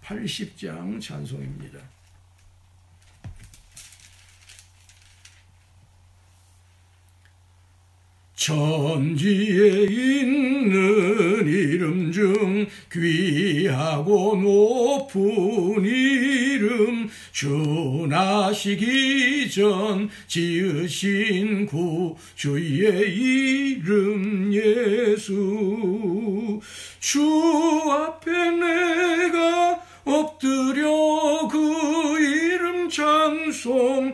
80장 찬송입니다. 천지에 있는 이름 중 귀하고 높은 이름, 주 나시기 전 지으신 구주의 이름 예수. 주 앞에 내가 엎드려 그 이름 찬송함은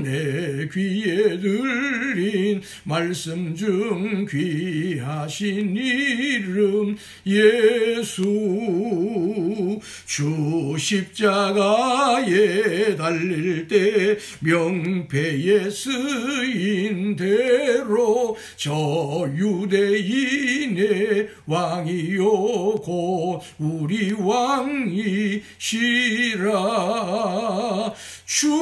내 귀에 들린 말씀 중 귀하신 이름 예수. 주 십자가에 달릴 때 명패에 쓰인 대로 저 유대인의 왕이요 곧 우리 왕이시라. 주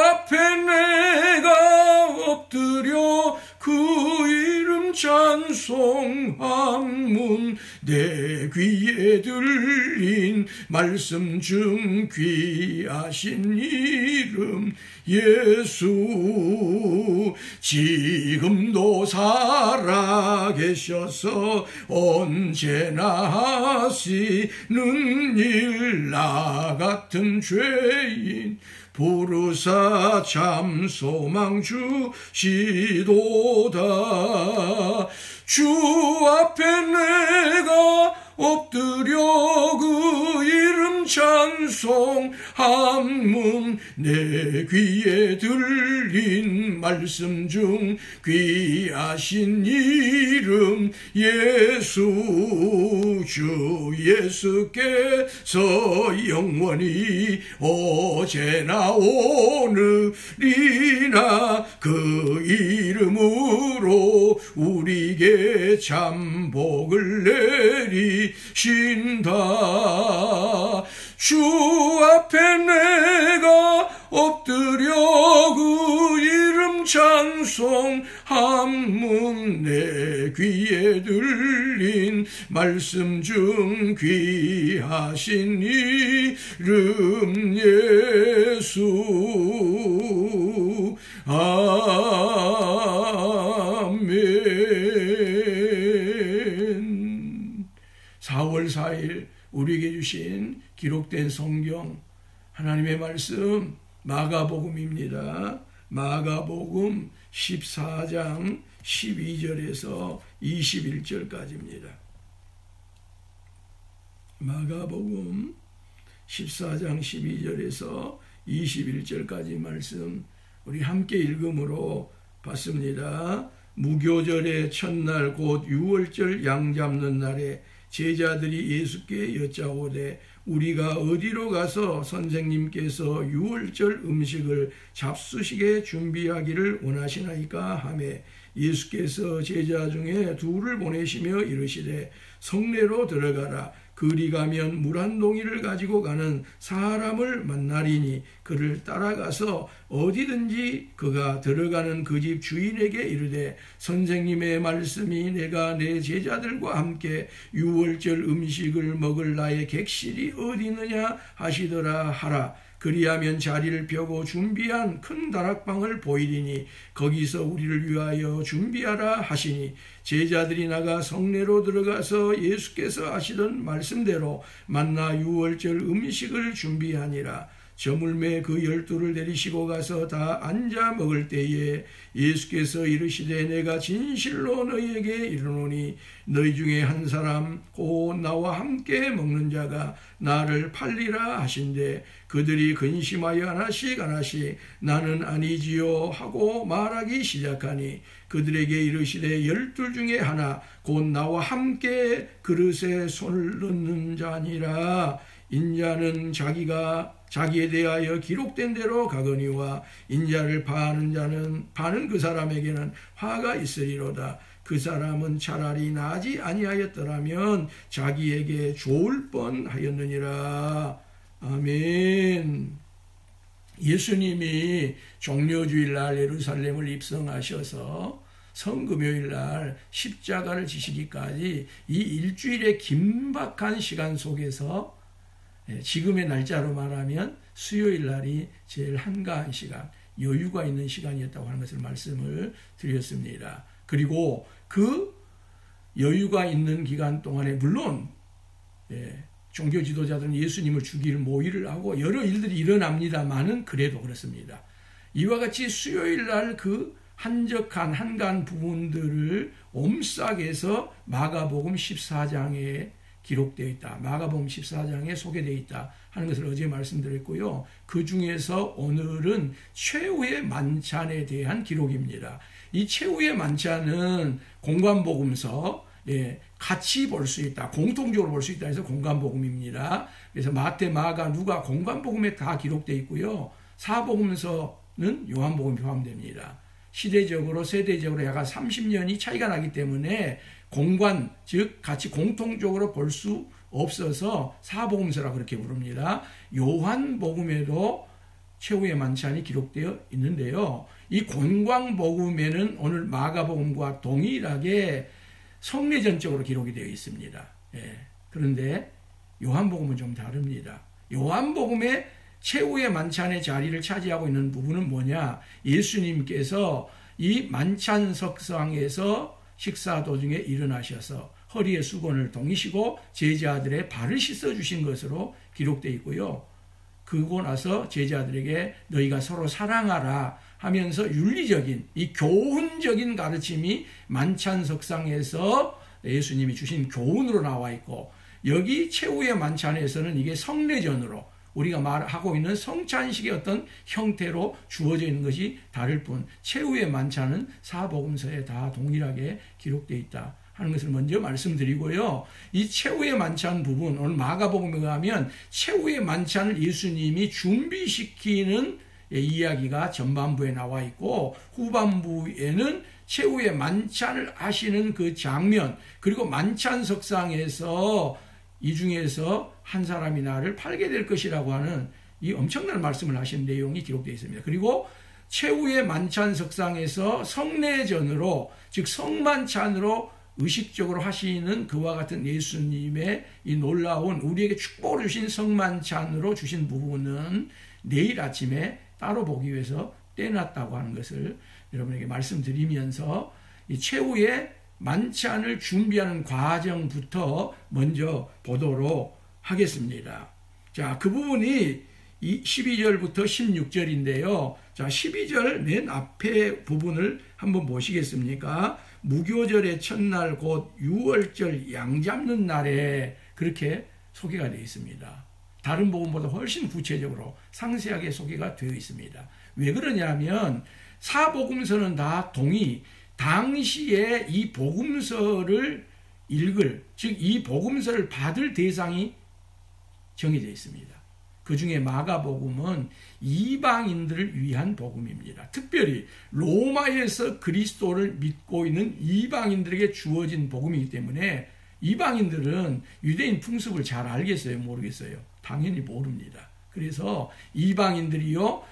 앞에 내가 엎드려 그 이름 찬송함은 내 귀에 들린 말씀 중 귀하신 이름 예수. 지금도 살아계셔서 언제나 하시는 일 나 같은 죄인 부르사 참 소망 주시도다. 주 앞에 내가 엎드려 그 이름 찬송함은 내 귀에 들린 말씀 중 귀하신 이름 예수. 주 예수께서 영원히 어제나 오늘이나 그 이름으로 우리에게 참 복을 내리신다. 주 앞에 내가 엎드려 그 이름 찬송함은 내 귀에 들린 말씀 중 귀하신 이름 예수. 아멘. 4월 4일 우리에게 주신 기록된 성경 하나님의 말씀 마가복음입니다. 마가복음 14장 12절에서 21절까지입니다. 마가복음 14장 12절에서 21절까지 말씀 우리 함께 읽음으로 봤습니다. 무교절의 첫날 곧 유월절 양 잡는 날에 제자들이 예수께 여짜오되 우리가 어디로 가서 선생님께서 유월절 음식을 잡수시게 준비하기를 원하시나이까 하매 예수께서 제자 중에 둘을 보내시며 이르시되 성내로 들어가라. 그리 가면 물 한 동이를 가지고 가는 사람을 만나리니 그를 따라가서 어디든지 그가 들어가는 그 집 주인에게 이르되 선생님의 말씀이 내가 내 제자들과 함께 유월절 음식을 먹을 나의 객실이 어디 있느냐 하시더라 하라. 그리하면 자리를 펴고 준비한 큰 다락방을 보이리니 거기서 우리를 위하여 준비하라 하시니 제자들이 나가 성내로 들어가서 예수께서 하시던 말씀대로 만나 유월절 음식을 준비하니라. 저물매 그 12를 내리시고 가서 다 앉아 먹을 때에 예수께서 이르시되 내가 진실로 너희에게 이르노니 너희 중에 한 사람 곧 나와 함께 먹는 자가 나를 팔리라 하신대 그들이 근심하여 하나씩 나는 아니지요 하고 말하기 시작하니 그들에게 이르시되 12 중에 하나 곧 나와 함께 그릇에 손을 넣는 자니라. 인자는 자기에 대하여 기록된 대로 가거니와 인자를 파는 그 사람에게는 화가 있으리로다. 그 사람은 차라리 나지 아니하였더라면 자기에게 좋을 뻔하였느니라. 아멘. 예수님이 종려주일날 예루살렘을 입성하셔서 성금요일날 십자가를 지시기까지 이 일주일의 긴박한 시간 속에서 지금의 날짜로 말하면 수요일 날이 제일 한가한 시간, 여유가 있는 시간이었다고 하는 것을 말씀을 드렸습니다. 그리고 그 여유가 있는 기간 동안에 물론 종교 지도자들은 예수님을 죽일 모의를 하고 여러 일들이 일어납니다만은 그래도 그렇습니다. 이와 같이 수요일 날 그 한적한 한가한 부분들을 옴싹해서 마가복음 14장에 기록되어 있다. 마가복음 14장에 소개되어 있다 하는 것을 어제 말씀드렸고요. 그 중에서 오늘은 최후의 만찬에 대한 기록입니다. 이 최후의 만찬은 공관복음서 같이 볼 수 있다. 공통적으로 볼 수 있다 해서 공관복음입니다. 그래서 마태, 마가, 누가 공관복음에 다 기록되어 있고요. 사복음서는 요한복음이 포함됩니다. 시대적으로 세대적으로 약간 30년이 차이가 나기 때문에 공관, 즉 같이 공통적으로 볼 수 없어서 사복음서라 그렇게 부릅니다. 요한복음에도 최후의 만찬이 기록되어 있는데요. 이 공관복음에는 오늘 마가복음과 동일하게 성례전적으로 기록이 되어 있습니다. 그런데 요한복음은 좀 다릅니다. 요한복음의 최후의 만찬의 자리를 차지하고 있는 부분은 뭐냐? 예수님께서 이 만찬석상에서 식사 도중에 일어나셔서 허리에 수건을 동이시고 제자들의 발을 씻어주신 것으로 기록되어 있고요. 그러고 나서 제자들에게 너희가 서로 사랑하라 하면서 윤리적인 이 교훈적인 가르침이 만찬석상에서 예수님이 주신 교훈으로 나와 있고, 여기 최후의 만찬에서는 이게 성례전으로 우리가 말하고 있는 성찬식의 어떤 형태로 주어져 있는 것이 다를 뿐, 최후의 만찬은 사복음서에 다 동일하게 기록되어 있다 하는 것을 먼저 말씀드리고요. 이 최후의 만찬 부분, 오늘 마가복음에 가면 최후의 만찬을 예수님이 준비시키는 이야기가 전반부에 나와 있고, 후반부에는 최후의 만찬을 하시는 그 장면, 그리고 만찬석상에서 이 중에서 한 사람이 나를 팔게 될 것이라고 하는 이 엄청난 말씀을 하신 내용이 기록되어 있습니다. 그리고 최후의 만찬석상에서 성례전으로, 즉 성만찬으로 의식적으로 하시는 그와 같은 예수님의 이 놀라운 우리에게 축복을 주신 성만찬으로 주신 부분은 내일 아침에 따로 보기 위해서 떼놨다고 하는 것을 여러분에게 말씀드리면서 이 최후의 만찬을 준비하는 과정부터 먼저 보도록 하겠습니다. 자, 그 부분이 12절부터 16절인데요. 자, 12절 맨 앞에 부분을 한번 보시겠습니까? 무교절의 첫날 곧 6월절 양 잡는 날에 그렇게 소개가 되어 있습니다. 다른 복음보다 훨씬 구체적으로 상세하게 소개가 되어 있습니다. 왜 그러냐면 사복음서는 다 당시에 이 복음서를 읽을, 즉 이 복음서를 받을 대상이 정해져 있습니다. 그 중에 마가복음은 이방인들을 위한 복음입니다. 특별히 로마에서 그리스도를 믿고 있는 이방인들에게 주어진 복음이기 때문에 이방인들은 유대인 풍습을 잘 알겠어요? 모르겠어요? 당연히 모릅니다. 그래서 이방인들이요,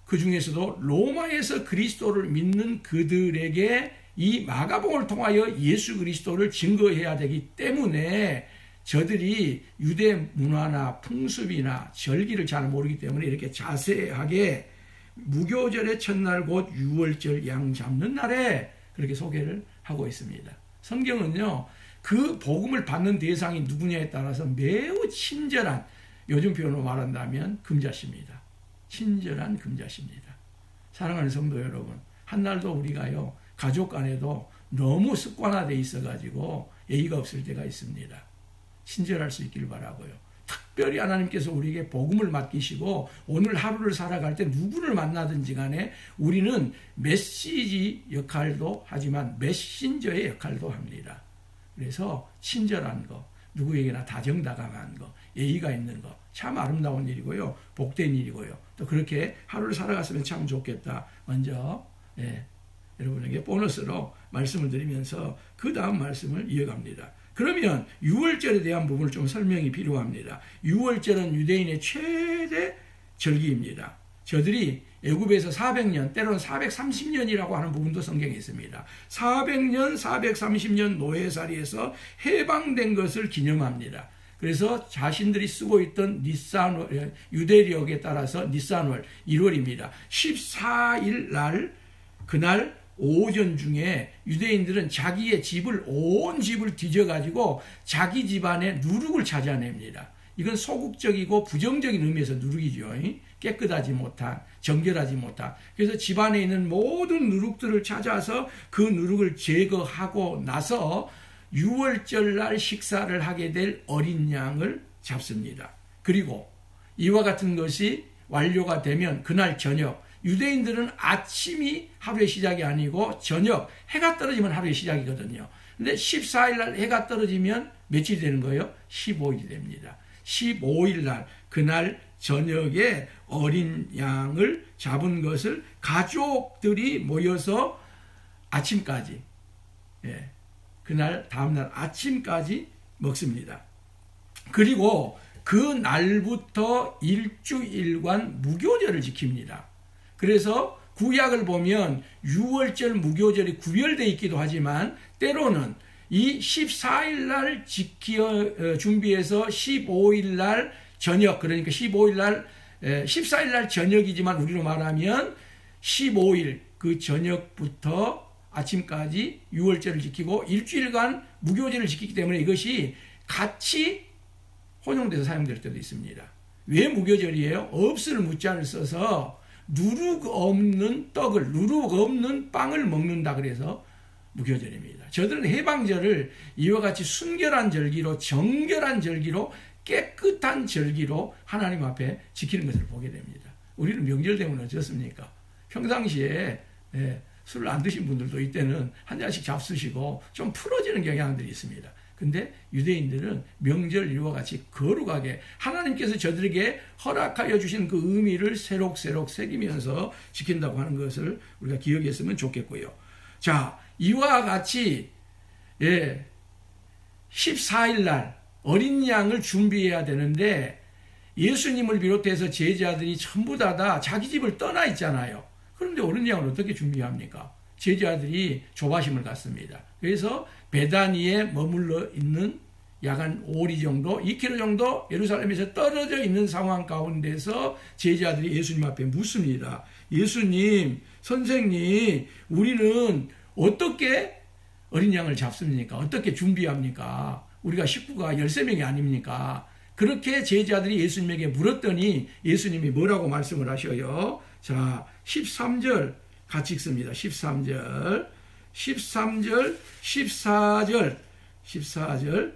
그 중에서도 로마에서 그리스도를 믿는 그들에게 이 마가복음을 통하여 예수 그리스도를 증거해야 되기 때문에 저들이 유대 문화나 풍습이나 절기를 잘 모르기 때문에 이렇게 자세하게 무교절의 첫날 곧 6월절 양 잡는 날에 그렇게 소개를 하고 있습니다. 성경은요, 그 복음을 받는 대상이 누구냐에 따라서 매우 친절한, 요즘 표현으로 말한다면 금자씨입니다. 친절한 금자씨입니다. 사랑하는 성도 여러분, 한날도 우리가요, 가족 간에도 너무 습관화되어 있어가지고 예의가 없을 때가 있습니다. 친절할 수 있길 바라고요. 특별히 하나님께서 우리에게 복음을 맡기시고 오늘 하루를 살아갈 때 누구를 만나든지 간에 우리는 메시지 역할도 하지만 메신저의 역할도 합니다. 그래서 친절한 거, 누구에게나 다정다감한 거, 예의가 있는 거 참 아름다운 일이고요. 복된 일이고요. 또 그렇게 하루를 살아갔으면 참 좋겠다. 먼저 여러분에게 보너스로 말씀을 드리면서 그 다음 말씀을 이어갑니다. 그러면 6월절에 대한 부분을 좀 설명이 필요합니다. 6월절은 유대인의 최대 절기입니다. 저들이 애굽에서 400년, 때로는 430년이라고 하는 부분도 성경에 있습니다. 400년, 430년 노예살이에서 해방된 것을 기념합니다. 그래서 자신들이 쓰고 있던 유대력에 따라서 니산월 1월입니다. 14일 날 그날 오전 중에 유대인들은 자기의 집을 온 집을 뒤져가지고 자기 집안의 누룩을 찾아냅니다. 이건 소극적이고 부정적인 의미에서 누룩이죠. 깨끗하지 못한, 정결하지 못한. 그래서 집안에 있는 모든 누룩들을 찾아서 그 누룩을 제거하고 나서 6월절 날 식사를 하게 될 어린 양을 잡습니다. 그리고 이와 같은 것이 완료가 되면 그날 저녁, 유대인들은 아침이 하루의 시작이 아니고 저녁, 해가 떨어지면 하루의 시작이거든요. 근데 14일 날 해가 떨어지면 며칠이 되는 거예요? 15일이 됩니다. 15일 날 그날 저녁에 어린 양을 잡은 것을 가족들이 모여서 아침까지, 그날 다음날 아침까지 먹습니다. 그리고 그 날부터 일주일간 무교절을 지킵니다. 그래서 구약을 보면 6월절 무교절이 구별되어 있기도 하지만 때로는 이 14일 날 준비해서 15일 날 저녁, 그러니까 15일 날 14일 날 저녁이지만 우리로 말하면 15일 그 저녁부터 아침까지 6월절을 지키고 일주일간 무교절을 지키기 때문에 이것이 같이 혼용돼서 사용될 때도 있습니다. 왜 무교절이에요? 없을 무자를 써서 누룩 없는 떡을, 누룩 없는 빵을 먹는다 그래서 무교절입니다. 저들은 해방절을 이와 같이 순결한 절기로, 정결한 절기로, 깨끗한 절기로 하나님 앞에 지키는 것을 보게 됩니다. 우리는 명절 되면 어떻습니까? 평상시에 술을 안 드신 분들도 이때는 한 잔씩 잡수시고 좀 풀어지는 경향들이 있습니다. 근데 유대인들은 명절 이와 같이 거룩하게 하나님께서 저들에게 허락하여 주신 그 의미를 새록새록 새기면서 지킨다고 하는 것을 우리가 기억했으면 좋겠고요. 자, 이와 같이 14일 날 어린 양을 준비해야 되는데 예수님을 비롯해서 제자들이 전부 다 자기 집을 떠나 있잖아요. 그런데 어린 양을 어떻게 준비합니까? 제자들이 조바심을 갖습니다. 그래서 베다니에 머물러 있는 약 한 5리 정도, 2km 정도 예루살렘에서 떨어져 있는 상황 가운데서 제자들이 예수님 앞에 묻습니다. 예수님, 선생님, 우리는 어떻게 어린 양을 잡습니까? 어떻게 준비합니까? 우리가 식구가 13명이 아닙니까? 그렇게 제자들이 예수님에게 물었더니 예수님이 뭐라고 말씀을 하셔요? 자, 13절 같이 읽습니다. 13절, 14절,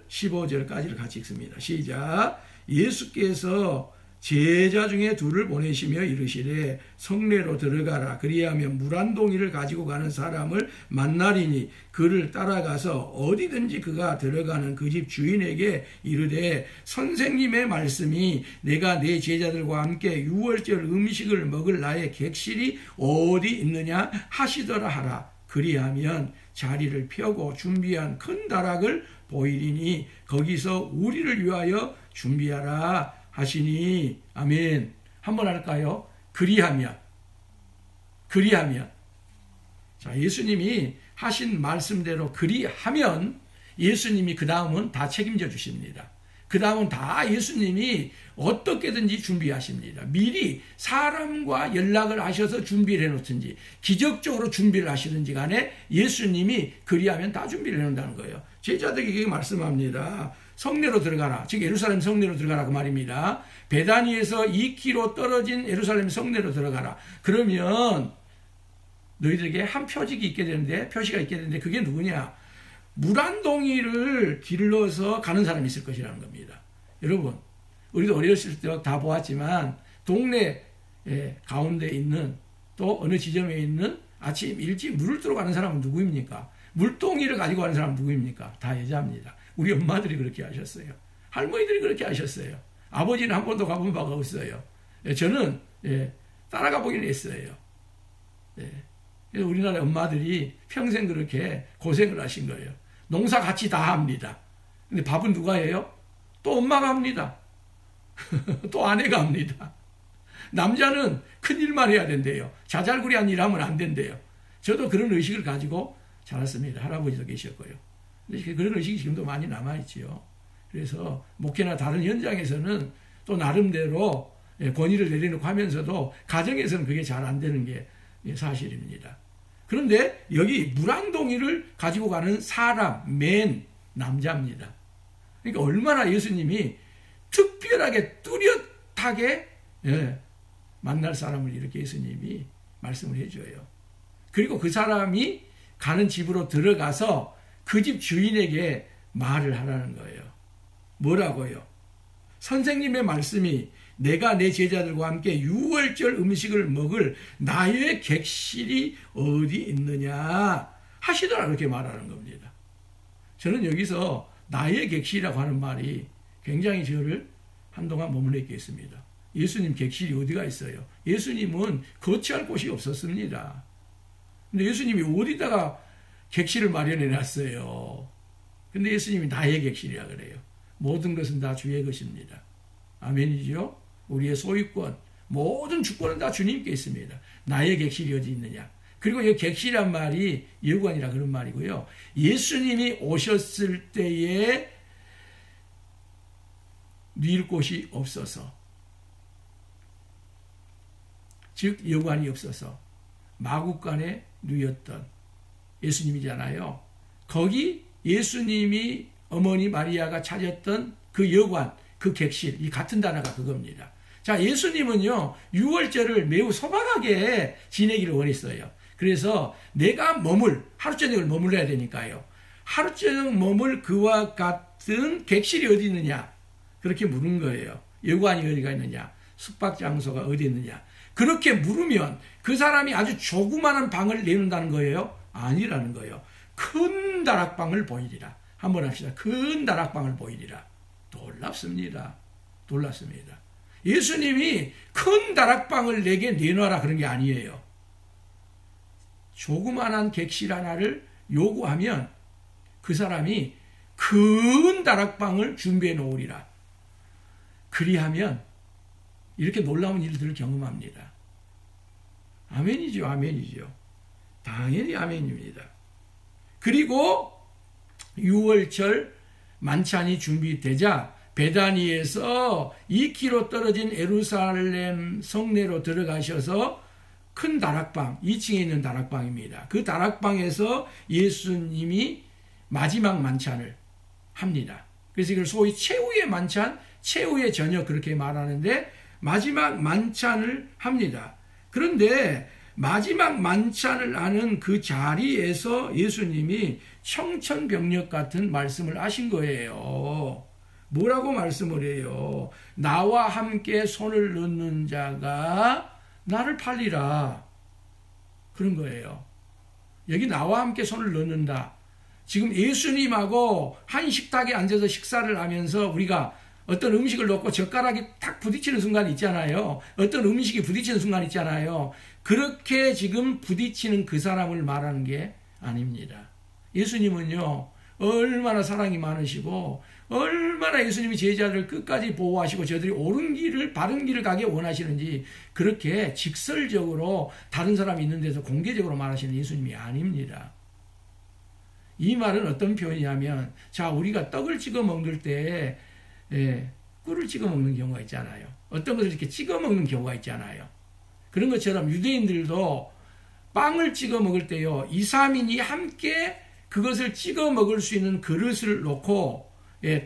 15절까지를 같이 읽습니다. 시작. 예수께서 제자 중에 둘을 보내시며 이르시되 성내로 들어가라. 그리하면 물 한 동이를 가지고 가는 사람을 만나리니 그를 따라가서 어디든지 그가 들어가는 그 집 주인에게 이르되 선생님의 말씀이 내가 내 제자들과 함께 6월절 음식을 먹을 나의 객실이 어디 있느냐 하시더라 하라. 그리하면 자리를 펴고 준비한 큰 다락을 보이리니 거기서 우리를 위하여 준비하라 하시니. 아멘. 한번 할까요? 그리하면. 자, 예수님이 하신 말씀대로 그리하면 예수님이 그 다음은 다 책임져 주십니다. 그 다음은 다 예수님이 어떻게든지 준비하십니다. 미리 사람과 연락을 하셔서 준비를 해놓든지 기적적으로 준비를 하시든지 간에 예수님이 그리하면 다 준비를 해놓는다는 거예요. 제자들에게 말씀합니다. 성내로 들어가라. 즉 예루살렘 성내로 들어가라 그 말입니다. 베다니에서 2km 떨어진 예루살렘 성내로 들어가라. 그러면 너희들에게 한 표식이 있게 되는데 그게 누구냐? 물 한 동이를 길러서 가는 사람이 있을 것이라는 겁니다. 여러분, 우리도 어렸을 때 다 보았지만 동네 가운데 있는 또 어느 지점에 있는 아침 일찍 물을 뜨러 가는 사람은 누구입니까? 물동이를 가지고 가는 사람은 누구입니까? 다 여자입니다. 우리 엄마들이 그렇게 하셨어요. 할머니들이 그렇게 하셨어요. 아버지는 한 번도 가본 바가 없어요. 저는 따라가 보긴 했어요. 그래서 우리나라 엄마들이 평생 그렇게 고생을 하신 거예요. 농사 같이 다 합니다. 근데 밥은 누가 해요? 또 엄마가 합니다. 또 아내가 합니다. 남자는 큰 일만 해야 된대요. 자잘구리한 일 하면 안 된대요. 저도 그런 의식을 가지고 자랐습니다. 할아버지도 계셨고요. 근데 그런 의식이 지금도 많이 남아있지요. 그래서 목회나 다른 현장에서는 또 나름대로 권위를 내려놓고 하면서도 가정에서는 그게 잘 안 되는 게 사실입니다. 그런데 여기 무랑동이를 가지고 가는 사람, 맨, 남자입니다. 그러니까 얼마나 예수님이 특별하게 뚜렷하게 만날 사람을 이렇게 예수님이 말씀을 해줘요. 그리고 그 사람이 가는 집으로 들어가서 그 집 주인에게 말을 하라는 거예요. 뭐라고요? 선생님의 말씀이 내가 내 제자들과 함께 유월절 음식을 먹을 나의 객실이 어디 있느냐 하시더라, 그렇게 말하는 겁니다. 저는 여기서 나의 객실이라고 하는 말이 굉장히 저를 한동안 머물러 있게 했습니다. 예수님 객실이 어디가 있어요? 예수님은 거처할 곳이 없었습니다. 근데 예수님이 어디다가 객실을 마련해 놨어요? 근데 예수님이 나의 객실이라 그래요. 모든 것은 다 주의 것입니다. 아멘이죠? 우리의 소유권, 모든 주권은 다 주님께 있습니다. 나의 객실이 어디 있느냐? 그리고 이 객실이란 말이 여관이라 그런 말이고요. 예수님이 오셨을 때에 누일 곳이 없어서, 즉 여관이 없어서 마구간에 누였던 예수님이잖아요. 거기 예수님이 어머니 마리아가 찾았던 그 여관, 그 객실, 이 같은 단어가 그겁니다. 자, 예수님은요, 유월절을 매우 소박하게 지내기를 원했어요. 그래서 내가 하루 저녁을 머물러야 되니까요. 하루 저녁 머물 그와 같은 객실이 어디 있느냐? 그렇게 물은 거예요. 여관이 어디가 있느냐? 숙박 장소가 어디 있느냐? 그렇게 물으면 그 사람이 아주 조그마한 방을 내놓는다는 거예요? 아니라는 거예요. 큰 다락방을 보이리라. 한번 합시다. 큰 다락방을 보이리라. 놀랍습니다. 놀랍습니다. 예수님이 큰 다락방을 내게 내놔라 그런 게 아니에요. 조그만한 객실 하나를 요구하면 그 사람이 큰 다락방을 준비해 놓으리라. 그리하면 이렇게 놀라운 일들을 경험합니다. 아멘이죠. 아멘이죠. 당연히 아멘입니다. 그리고 6월절 만찬이 준비되자 베다니에서 2km 떨어진 예루살렘 성내로 들어가셔서 큰 다락방, 2층에 있는 다락방입니다. 그 다락방에서 예수님이 마지막 만찬을 합니다. 그래서 이걸 소위 최후의 만찬, 최후의 저녁 그렇게 말하는데 마지막 만찬을 합니다. 그런데 마지막 만찬을 하는 그 자리에서 예수님이 청천벽력 같은 말씀을 하신 거예요. 뭐라고 말씀을 해요? 나와 함께 손을 넣는 자가 나를 팔리라. 그런 거예요. 여기 나와 함께 손을 넣는다. 지금 예수님하고 한 식탁에 앉아서 식사를 하면서 우리가 어떤 음식을 넣고 젓가락이 탁 부딪히는 순간 있잖아요. 어떤 음식이 부딪히는 순간 있잖아요. 그렇게 지금 부딪히는 그 사람을 말하는 게 아닙니다. 예수님은요, 얼마나 사랑이 많으시고 얼마나 예수님이 제자들을 끝까지 보호하시고 저들이 옳은 길을, 바른 길을 가게 원하시는지 그렇게 직설적으로 다른 사람이 있는 데서 공개적으로 말하시는 예수님이 아닙니다. 이 말은 어떤 표현이냐면, 자, 우리가 떡을 찍어 먹을 때 꿀을 찍어 먹는 경우가 있잖아요. 어떤 것을 이렇게 찍어 먹는 경우가 있잖아요. 그런 것처럼 유대인들도 빵을 찍어 먹을 때요, 2, 3인이 함께 그것을 찍어 먹을 수 있는 그릇을 놓고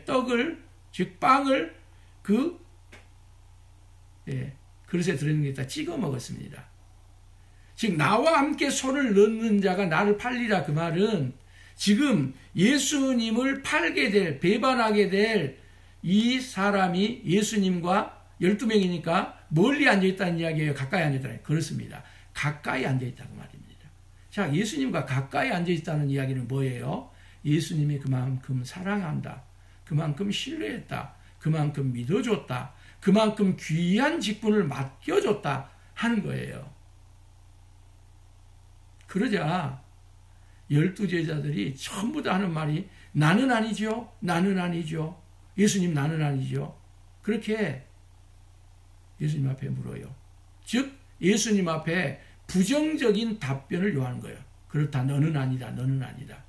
떡을, 즉 빵을 그 그릇에 들어있는 게 있다 찍어 먹었습니다. 즉 나와 함께 손을 넣는 자가 나를 팔리라, 그 말은 지금 예수님을 팔게 될, 배반하게 될 이 사람이 예수님과 12명이니까 멀리 앉아있다는 이야기예요? 가까이 앉아있다는? 그렇습니다. 가까이 앉아있다고 말입니다. 자, 예수님과 가까이 앉아있다는 이야기는 뭐예요? 예수님이 그만큼 사랑한다, 그만큼 신뢰했다, 그만큼 믿어줬다, 그만큼 귀한 직분을 맡겨줬다 하는 거예요. 그러자 12제자들이 전부 다 하는 말이 나는 아니죠, 나는 아니죠, 예수님 나는 아니죠. 그렇게 예수님 앞에 물어요. 즉 예수님 앞에 부정적인 답변을 요하는 거예요. 그렇다, 너는 아니다, 너는 아니다.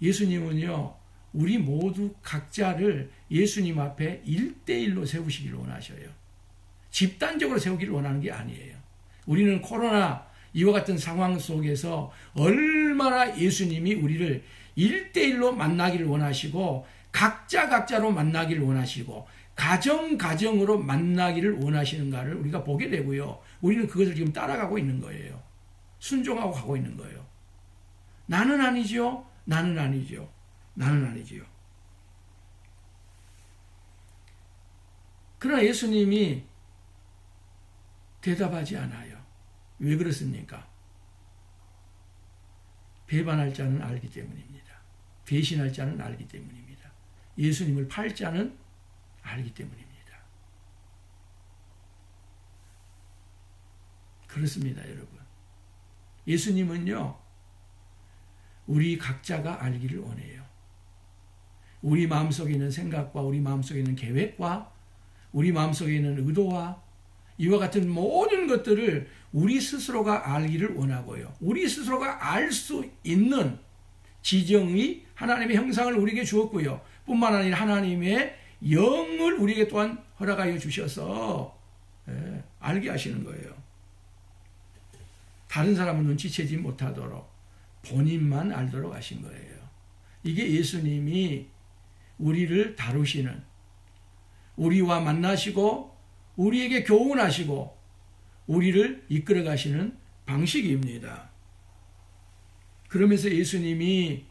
예수님은요, 우리 모두 각자를 예수님 앞에 1대1로 세우시기를 원하셔요. 집단적으로 세우기를 원하는 게 아니에요. 우리는 코로나 이와 같은 상황 속에서 얼마나 예수님이 우리를 1대1로 만나기를 원하시고 각자로 만나기를 원하시고 가정으로 만나기를 원하시는가를 우리가 보게 되고요. 우리는 그것을 지금 따라가고 있는 거예요. 순종하고 가고 있는 거예요. 나는 아니죠. 나는 아니죠. 나는 아니지요. 그러나 예수님이 대답하지 않아요. 왜 그렇습니까? 배반할 자는 알기 때문입니다. 배신할 자는 알기 때문입니다. 예수님을 팔 자는 알기 때문입니다. 그렇습니다, 여러분. 예수님은요, 우리 각자가 알기를 원해요. 우리 마음속에 있는 생각과 우리 마음속에 있는 계획과 우리 마음속에 있는 의도와 이와 같은 모든 것들을 우리 스스로가 알기를 원하고요. 우리 스스로가 알 수 있는 지정의 하나님의 형상을 우리에게 주었고요. 뿐만 아니라 하나님의 영을 우리에게 또한 허락하여 주셔서 알게 하시는 거예요. 다른 사람은 눈치채지 못하도록 본인만 알도록 하신 거예요. 이게 예수님이 우리를 다루시는, 우리와 만나시고 우리에게 교훈하시고 우리를 이끌어 가시는 방식입니다. 그러면서 예수님이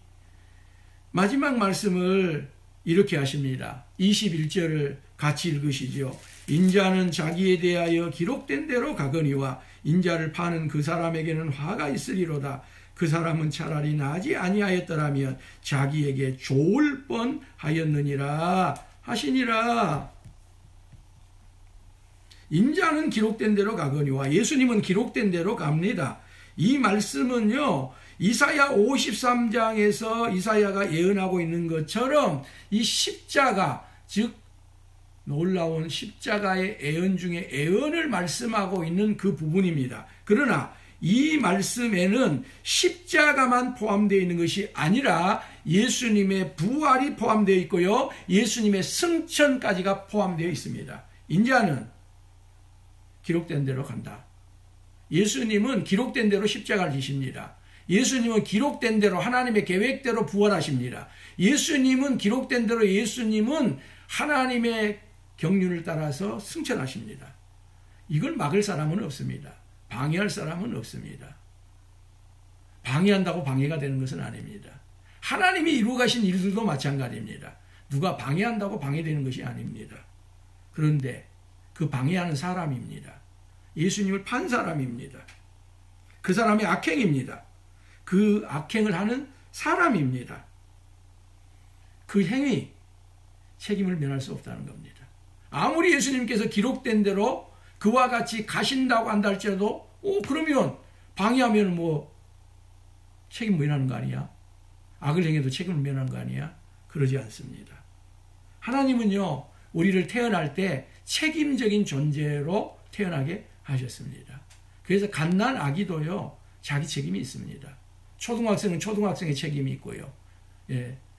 마지막 말씀을 이렇게 하십니다. 21절을 같이 읽으시죠. 인자는 자기에 대하여 기록된 대로 가거니와 인자를 파는 그 사람에게는 화가 있으리로다. 그 사람은 차라리 나지 아니하였더라면 자기에게 좋을 뻔하였느니라 하시니라. 인자는 기록된 대로 가거니와 예수님은 기록된 대로 갑니다. 이 말씀은요, 이사야 53장에서 이사야가 예언하고 있는 것처럼 이 십자가, 즉 놀라운 십자가의 예언 중에 예언을 말씀하고 있는 그 부분입니다. 그러나 이 말씀에는 십자가만 포함되어 있는 것이 아니라 예수님의 부활이 포함되어 있고요, 예수님의 승천까지가 포함되어 있습니다. 인자는 기록된 대로 간다. 예수님은 기록된 대로 십자가를 지십니다. 예수님은 기록된 대로 하나님의 계획대로 부활하십니다. 예수님은 기록된 대로 예수님은 하나님의 경륜을 따라서 승천하십니다. 이걸 막을 사람은 없습니다. 방해할 사람은 없습니다. 방해한다고 방해가 되는 것은 아닙니다. 하나님이 이루어 가신 일들도 마찬가지입니다. 누가 방해한다고 방해되는 것이 아닙니다. 그런데 그 방해하는 사람입니다. 예수님을 판 사람입니다. 그 사람의 악행입니다. 그 악행을 하는 사람입니다. 그 행위, 책임을 면할 수 없다는 겁니다. 아무리 예수님께서 기록된 대로 그와 같이 가신다고 한다 할지라도 그러면 방해하면 책임 면하는 거 아니야? 악을 행해도 책임을 면하는 거 아니야? 그러지 않습니다. 하나님은요, 우리를 태어날 때 책임적인 존재로 태어나게 하셨습니다. 그래서 갓난 아기도요, 자기 책임이 있습니다. 초등학생은 초등학생의 책임이 있고요.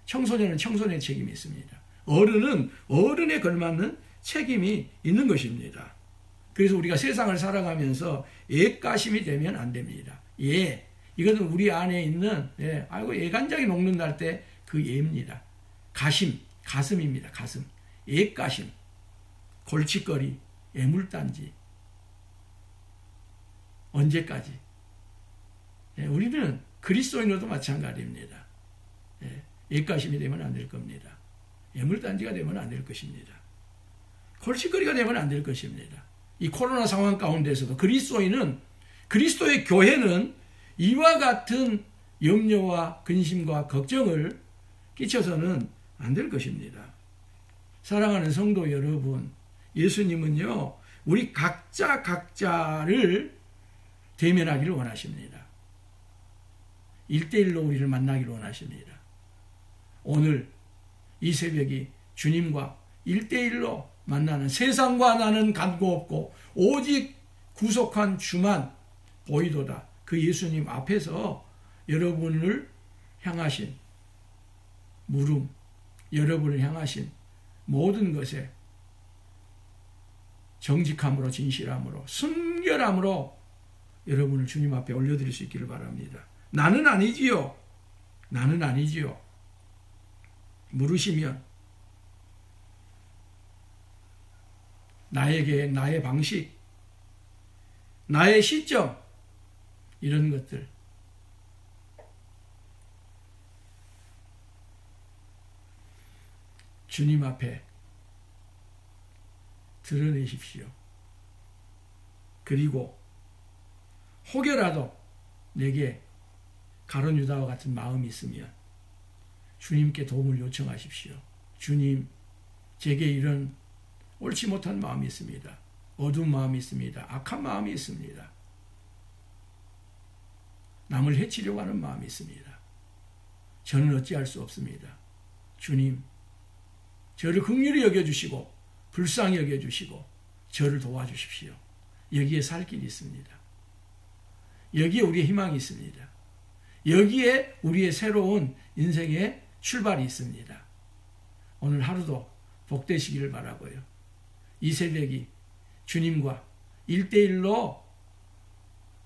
청소년은 청소년의 책임이 있습니다. 어른은 어른에 걸맞는 책임이 있는 것입니다. 그래서 우리가 세상을 살아가면서 애가심이 되면 안 됩니다. 이것은 우리 안에 있는, 애간장이 녹는다 할 때 그 애입니다. 가슴입니다. 가슴. 애가심, 골칫거리, 애물단지. 언제까지? 우리는 그리스도인으로도 마찬가지입니다. 애가심이 되면 안 될 겁니다. 애물단지가 되면 안 될 것입니다. 골칫거리가 되면 안 될 것입니다. 이 코로나 상황 가운데서도 그리스도의 교회는 이와 같은 염려와 근심과 걱정을 끼쳐서는 안 될 것입니다. 사랑하는 성도 여러분, 예수님은요, 우리 각자를 대면하기를 원하십니다. 1대1로 우리를 만나기를 원하십니다. 오늘 이 새벽이 주님과 1대1로 만나는, 세상과 나는 간고 없고 오직 구속한 주만 보이도다, 그 예수님 앞에서 여러분을 향하신 물음, 여러분을 향하신 모든 것에 정직함으로 진실함으로 순결함으로 여러분을 주님 앞에 올려드릴 수 있기를 바랍니다. 나는 아니지요. 나는 아니지요. 물으시면 나에게 나의 방식, 나의 시점 이런 것들 주님 앞에 드러내십시오. 그리고 혹여라도 내게 가룟 유다와 같은 마음이 있으면 주님께 도움을 요청하십시오. 주님, 제게 이런 옳지 못한 마음이 있습니다. 어두운 마음이 있습니다. 악한 마음이 있습니다. 남을 해치려고 하는 마음이 있습니다. 저는 어찌할 수 없습니다. 주님, 저를 긍휼히 여겨주시고 불쌍히 여겨주시고 저를 도와주십시오. 여기에 살 길이 있습니다. 여기에 우리의 희망이 있습니다. 여기에 우리의 새로운 인생의 출발이 있습니다. 오늘 하루도 복되시기를 바라고요. 이 새벽이 주님과 1대1로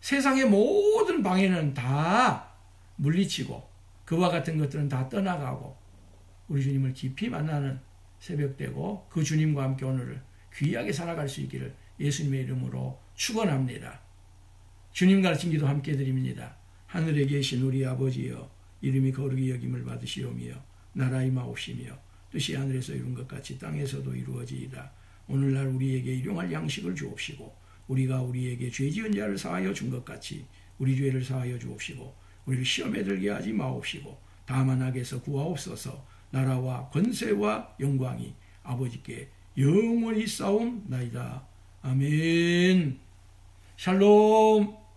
세상의 모든 방해는 다 물리치고 그와 같은 것들은 다 떠나가고 우리 주님을 깊이 만나는 새벽 되고 그 주님과 함께 오늘을 귀하게 살아갈 수 있기를 예수님의 이름으로 축원합니다. 주님 가르친 기도 함께 드립니다. 하늘에 계신 우리 아버지여, 이름이 거룩히 여김을 받으시오며 나라 임하옵시며 뜻이 하늘에서 이룬 것 같이 땅에서도 이루어지이다. 오늘날 우리에게 일용할 양식을 주옵시고 우리가 우리에게 죄 지은 자를 사하여 준 것 같이 우리 죄를 사하여 주옵시고 우리를 시험에 들게 하지 마옵시고 다만 악에서 구하옵소서. 나라와 권세와 영광이 아버지께 영원히 싸움나이다. 아멘. 샬롬.